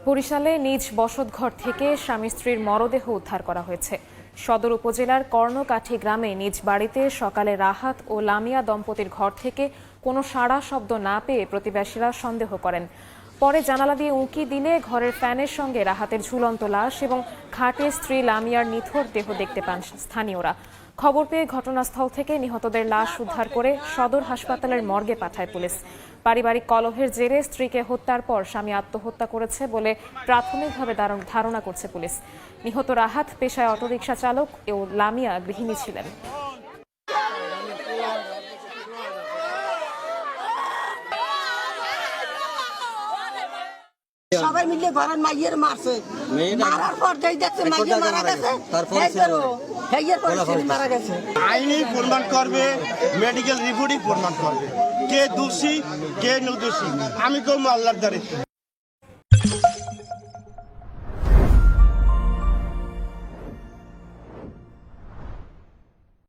বরিশালে নিজ বসতঘর থেকে স্বামী স্ত্রীর মরদেহ উদ্ধার করা হয়েছে। সদর উপজেলার কর্ণকাঠি গ্রামে নিজ বাড়িতে সকালে রাহাত ও লামিয়া দম্পতির ঘর থেকে কোনো সাড়া শব্দ না পেয়ে প্রতিবেশীরা সন্দেহ করেন। পরে জানালা দিয়ে উঁকি দিলে ঘরের ফ্যানের সঙ্গে রাহাতের ঝুলন্ত লাশ এবং খাটে স্ত্রী লামিয়ার নিথর দেহ দেখতে পান স্থানীয়রা। খবর পেয়ে ঘটনাস্থল থেকে নিহতদের লাশ উদ্ধার করে সদর হাসপাতালের মর্গে পাঠায় পুলিশ। পারিবারিক কলহের জেরে স্ত্রীকে হত্যার পর স্বামী আত্মহত্যা করেছে বলে প্রাথমিকভাবে ধারণা করছে পুলিশ। নিহত রাহাত পেশায় অটোরিকশা চালক ও লামিয়া গৃহিণী ছিলেন। সবাই মিলে ঘরের মাইয়ের মারছে, মারার পর যেই দেখছে মাইয়ে মারা গেছে, মারা গেছে। আইনি প্রমাণ করবে, মেডিকেল রিপোর্টই প্রমাণ করবে কে দোষী কে নির্দোষী। আমি কম আল্লাহর দ্বারে।